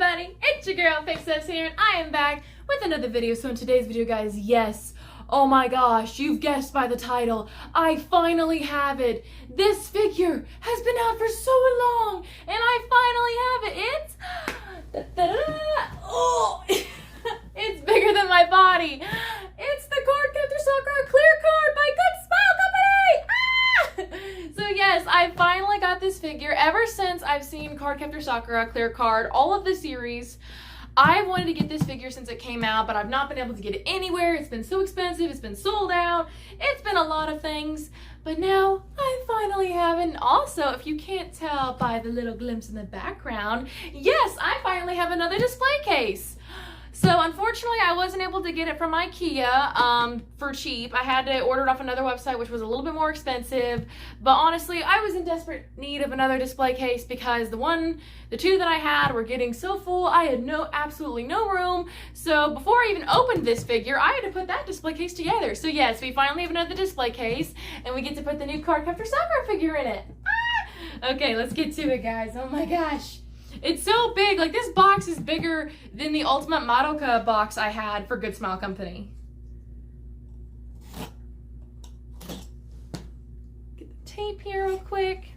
everybody, it's your girl Fixes here, and I am back with another video. So in today's video, guys, yes, oh my gosh, you've guessed by the title, I finally have it. This figure has been out for so long, and I finally have it. It's oh, it's bigger than my body. It's the Cardcaptor Sakura clear card by Good Smile Company. So yes, I finally got this figure. Ever since I've seen Cardcaptor Sakura clear card, all of the series, I wanted to get this figure since it came out, but I've not been able to get it anywhere. It's been so expensive, it's been sold out, it's been a lot of things, but now I finally have it. And also, if you can't tell by the little glimpse in the background, yes, I finally have another display case. So unfortunately, I wasn't able to get it from IKEA for cheap. I had to order it off another website, which was a little bit more expensive. But honestly, I was in desperate need of another display case because the two that I had were getting so full. I had absolutely no room. So before I even opened this figure, I had to put that display case together. So yes, we finally have another display case, and we get to put the new Cardcaptor Sakura figure in it. Okay, let's get to it, guys. Oh my gosh. It's so big. Like, this box is bigger than the Ultimate Madoka box I had for Good Smile Company. Get the tape here real quick.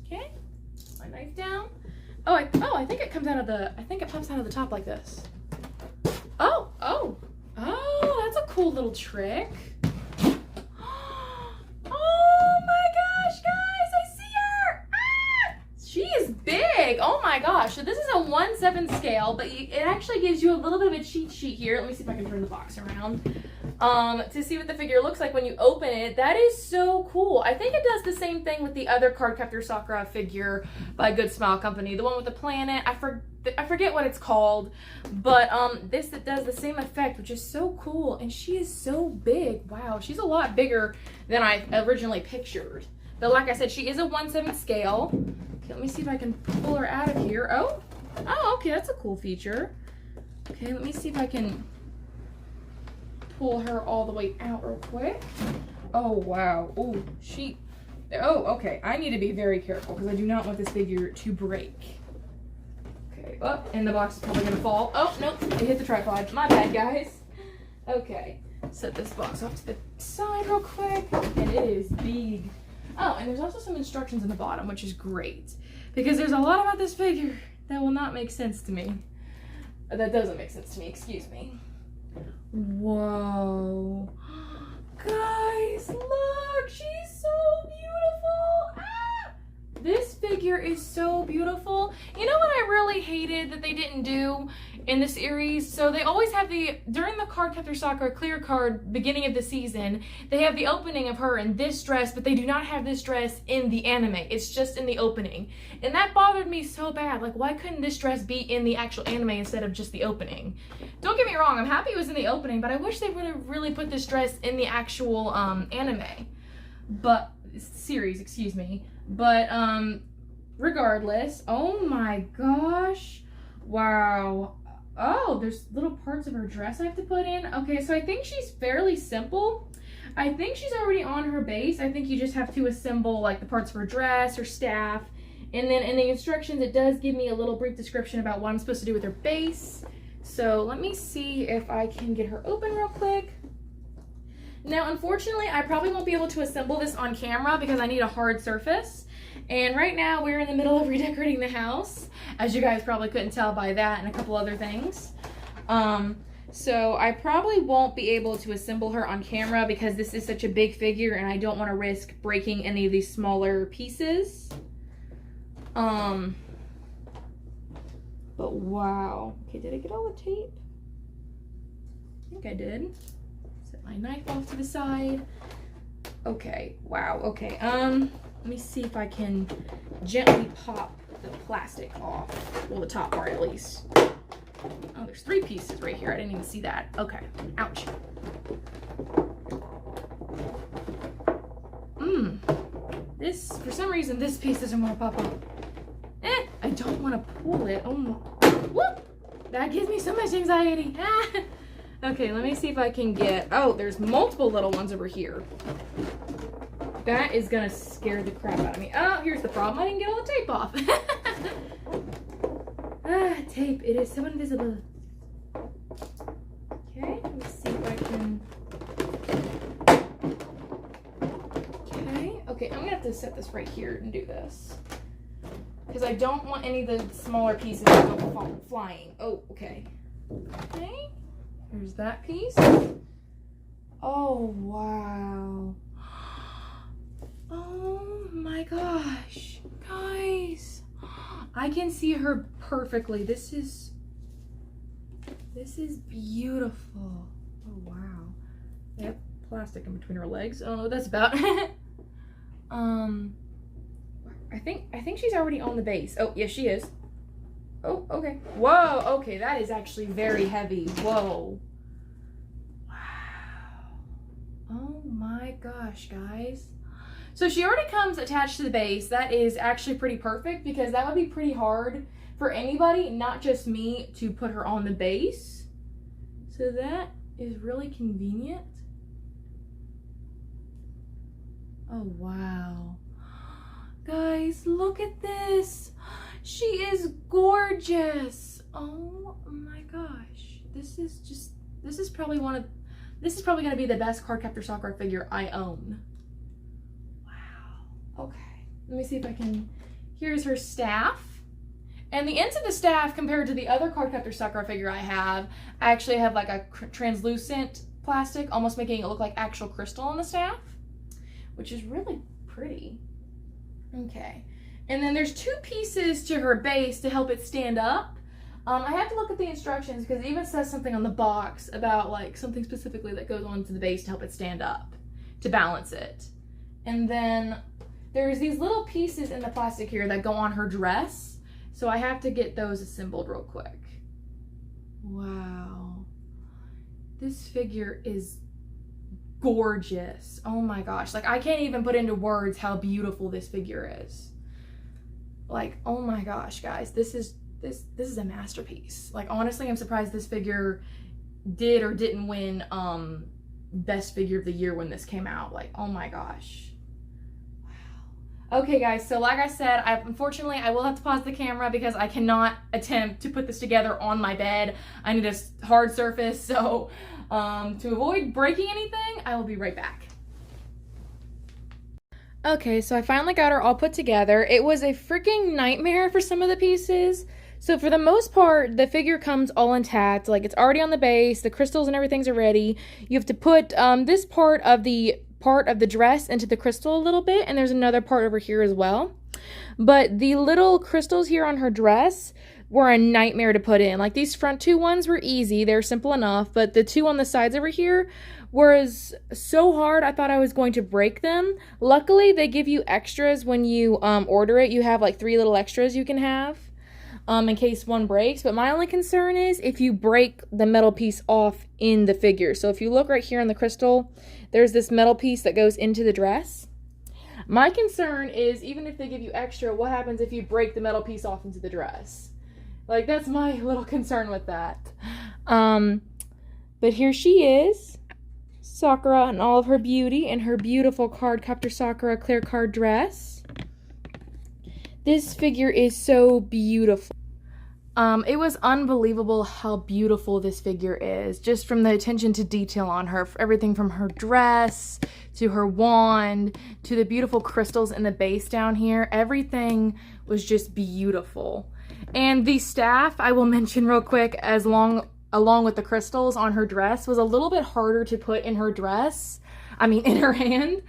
Okay. My knife down. Oh, I think it comes out of the, I think it pops out of the top like this. Oh, that's a cool little trick. Oh my gosh, so this is a 1/7 scale, but it actually gives you a little bit of a cheat sheet here. Let me see if I can turn the box around to see what the figure looks like when you open it. That is so cool. I think it does the same thing with the other Cardcaptor Sakura figure by Good Smile Company, the one with the planet. I forget what it's called, but this does the same effect, which is so cool. And she is so big. Wow, she's a lot bigger than I originally pictured. But like I said, she is a 1/7 scale. Okay, let me see if I can pull her out of here. Oh, okay, that's a cool feature. Okay, let me see if I can pull her all the way out real quick. Oh, wow. Oh, okay. I need to be very careful because I do not want this figure to break. Okay, and the box is probably going to fall. Oh, nope, it hit the tripod. My bad, guys. Okay, set this box off to the side real quick, and it is big. Oh, and there's also some instructions in the bottom, which is great, because there's a lot about this figure that will not make sense to me. That doesn't make sense to me, excuse me. Whoa. Guys, look, she's so beautiful. This figure is so beautiful. You know what I really hated that they didn't do in the series? So they always have during the Cardcaptor Sakura clear card beginning of the season, they have the opening of her in this dress, but they do not have this dress in the anime. It's just in the opening. And that bothered me so bad. Like, why couldn't this dress be in the actual anime instead of just the opening? Don't get me wrong, I'm happy it was in the opening, but I wish they would have really put this dress in the actual anime. Series, excuse me. But regardless, oh my gosh, wow. Oh, there's little parts of her dress I have to put in. Okay, so I think she's fairly simple. I think she's already on her base. I think you just have to assemble like the parts of her dress, her staff, and then in the instructions it does give me a little brief description about what I'm supposed to do with her base. So let me see if I can get her open real quick. Now, unfortunately, I probably won't be able to assemble this on camera because I need a hard surface. And right now, we're in the middle of redecorating the house, as you guys probably couldn't tell by that and a couple other things. So I probably won't be able to assemble her on camera because this is such a big figure and I don't want to risk breaking any of these smaller pieces. But wow. Okay, did I get all the tape? I think I did. Set my knife off to the side. Okay, wow, okay. Let me see if I can gently pop the plastic off. Well, the top part at least. Oh, there's 3 pieces right here. I didn't even see that. Okay, ouch. This, for some reason, this piece doesn't want to pop up. I don't want to pull it. Oh, whoop! That gives me so much anxiety. Okay, let me see if I can get, oh, there's multiple little ones over here. That is gonna scare the crap out of me. Oh, here's the problem. I didn't get all the tape off. shape. It is so invisible. Okay, let me see if I can. Okay, I'm gonna have to set this right here and do this. Because I don't want any of the smaller pieces to go flying. Oh, okay. Okay, here's that piece. Oh, wow. Oh my gosh. Guys, I can see her perfectly. This is beautiful. Oh, wow. They have plastic in between her legs. Oh, that's about I think she's already on the base. Oh, yes, she is. Oh, okay. Whoa, okay, that is actually very heavy. Whoa. Wow. Oh my gosh, guys. So she already comes attached to the base. That is actually pretty perfect because that would be pretty hard for anybody, not just me, to put her on the base. So that is really convenient. Oh, wow. Guys, look at this. She is gorgeous. Oh my gosh. This is probably going to be the best Cardcaptor Sakura figure I own. Wow. Okay. Let me see if I can. Here's her staff. And the ends of the staff, compared to the other Cardcaptor Sakura figure I actually have like a translucent plastic, almost making it look like actual crystal on the staff, which is really pretty. Okay, and then there's two pieces to her base to help it stand up. I have to look at the instructions because it even says something on the box about like something specifically that goes onto the base to help it stand up, to balance it. And then there's these little pieces in the plastic here that go on her dress, so I have to get those assembled real quick. Wow, this figure is gorgeous. Oh my gosh, like I can't even put into words how beautiful this figure is. Like, oh my gosh, guys, this is a masterpiece. Like, honestly, I'm surprised this figure did or didn't win best figure of the year when this came out. Like, oh my gosh. Wow. Okay, guys, so like I said, unfortunately I will have to pause the camera because I cannot attempt to put this together on my bed. I need a hard surface, so to avoid breaking anything, I will be right back. Okay, so I finally got her all put together. It was a freaking nightmare for some of the pieces. So for the most part, the figure comes all intact. Like, it's already on the base, the crystals and everything's already. You have to put this part of the dress into the crystal a little bit, and there's another part over here as well. But the little crystals here on her dress were a nightmare to put in. Like, these front two ones were easy, they're simple enough, but the two on the sides over here was so hard I thought I was going to break them. Luckily, they give you extras when you order it. You have like 3 little extras you can have in case one breaks, but my only concern is if you break the metal piece off in the figure. So if you look right here on the crystal, there's this metal piece that goes into the dress. My concern is, even if they give you extra, what happens if you break the metal piece off into the dress? Like, that's my little concern with that. But here she is, Sakura in all of her beauty, in her beautiful Cardcaptor Sakura clear card dress. This figure is so beautiful. It was unbelievable how beautiful this figure is, just from the attention to detail on her. Everything from her dress, to her wand, to the beautiful crystals in the base down here. Everything was just beautiful. And the staff, I will mention real quick, along with the crystals on her dress, was a little bit harder to put in her dress. I mean, in her hand.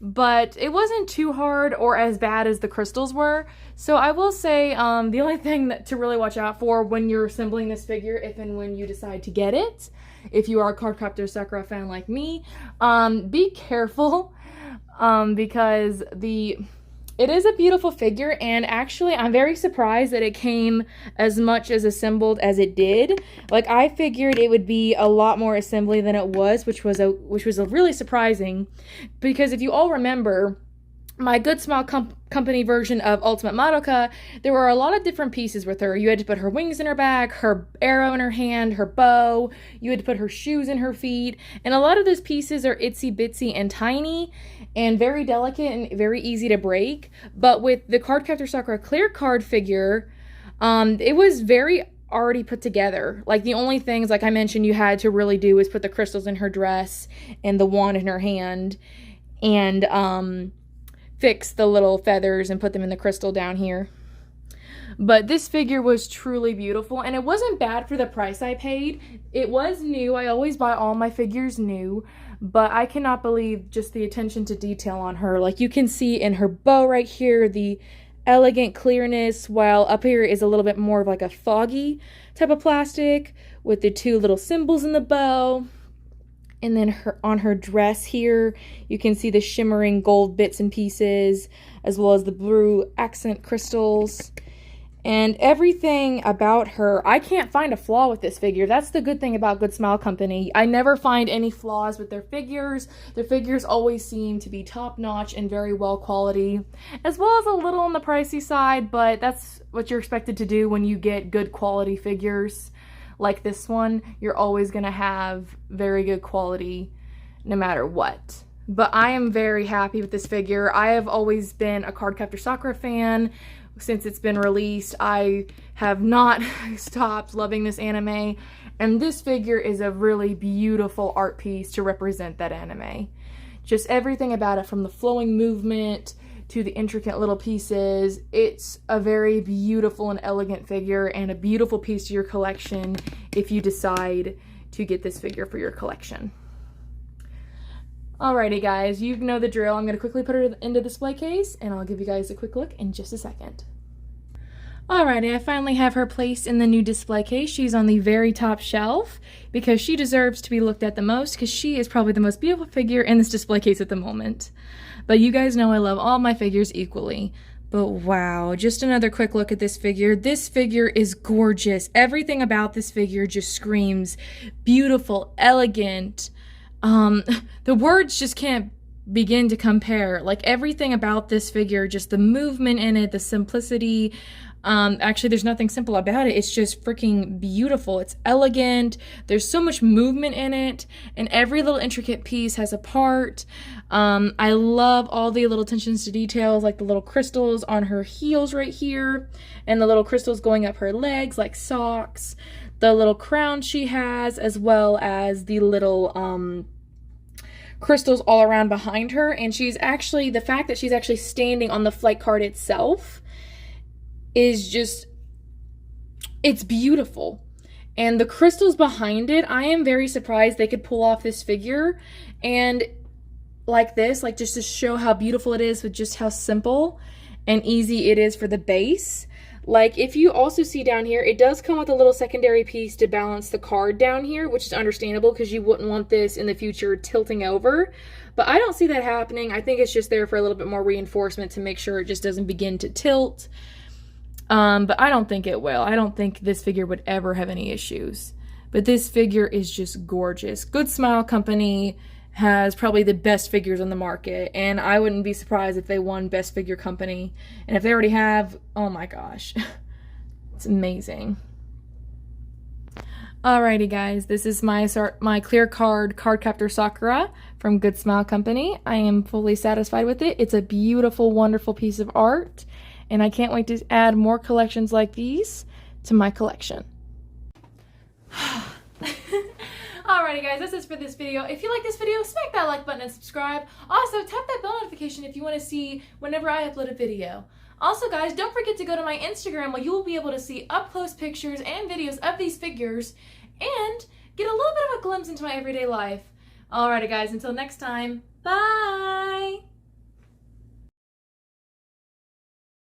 But it wasn't too hard or as bad as the crystals were. So I will say the only thing to really watch out for when you're assembling this figure, if and when you decide to get it, if you are a Cardcaptor Sakura fan like me, be careful because it is a beautiful figure, and actually I'm very surprised that it came as much as assembled as it did. Like, I figured it would be a lot more assembly than it was, which was really surprising, because if you all remember my Good Smile Company version of Ultimate Madoka, there were a lot of different pieces with her. You had to put her wings in her back, her arrow in her hand, her bow, you had to put her shoes in her feet, and a lot of those pieces are itsy bitsy and tiny and very delicate and very easy to break. But with the Cardcaptor Sakura clear card figure, It was very already put together. Like, the only things, like I mentioned, you had to really do is put the crystals in her dress and the wand in her hand, and fix the little feathers and put them in the crystal down here. But this figure was truly beautiful, and it wasn't bad for the price I paid. It was new. I always buy all my figures new, but I cannot believe just the attention to detail on her. Like, you can see in her bow right here, the elegant clearness, while up here is a little bit more of like a foggy type of plastic with the two little symbols in the bow. And then on her dress here, you can see the shimmering gold bits and pieces, as well as the blue accent crystals. And everything about her, I can't find a flaw with this figure. That's the good thing about Good Smile Company. I never find any flaws with their figures. Their figures always seem to be top-notch and very well quality, as well as a little on the pricey side, but that's what you're expected to do when you get good quality figures like this one. You're always going to have very good quality no matter what. But I am very happy with this figure. I have always been a Cardcaptor Sakura fan. Since it's been released, I have not stopped loving this anime, and this figure is a really beautiful art piece to represent that anime. Just everything about it, from the flowing movement to the intricate little pieces, it's a very beautiful and elegant figure, and a beautiful piece to your collection if you decide to get this figure for your collection. Alrighty guys, you know the drill. I'm going to quickly put her into the display case, and I'll give you guys a quick look in just a second. Alrighty, I finally have her placed in the new display case. She's on the very top shelf because she deserves to be looked at the most, because she is probably the most beautiful figure in this display case at the moment. But you guys know I love all my figures equally. But wow, just another quick look at this figure. This figure is gorgeous. Everything about this figure just screams beautiful, elegant. The words just can't begin to compare. Like, everything about this figure, just the movement in it, the simplicity. Actually, there's nothing simple about it. It's just freaking beautiful. It's elegant. There's so much movement in it, and every little intricate piece has a part. I love all the little attentions to details, like the little crystals on her heels right here, and the little crystals going up her legs like socks, the little crown she has, as well as the little crystals all around behind her. And she's actually, the fact that she's actually standing on the flight card itself is just, it's beautiful. And the crystals behind it, I am very surprised they could pull off this figure and like this, like just to show how beautiful it is with just how simple and easy it is for the base. Like, if you also see down here, it does come with a little secondary piece to balance the card down here, which is understandable because you wouldn't want this in the future tilting over. But I don't see that happening. I think it's just there for a little bit more reinforcement to make sure it just doesn't begin to tilt. But I don't think it will. I don't think this figure would ever have any issues. But this figure is just gorgeous. Good Smile Company has probably the best figures on the market, and I wouldn't be surprised if they won Best Figure Company. And if they already have, oh my gosh, it's amazing. Alrighty guys, this is my clear card Cardcaptor Sakura from Good Smile Company. I am fully satisfied with it. It's a beautiful, wonderful piece of art, and I can't wait to add more collections like these to my collection. Alrighty guys, that's it for this video. If you like this video, smack that like button and subscribe. Also, tap that bell notification if you want to see whenever I upload a video. Also guys, don't forget to go to my Instagram, where you will be able to see up-close pictures and videos of these figures and get a little bit of a glimpse into my everyday life. Alrighty guys, until next time, bye!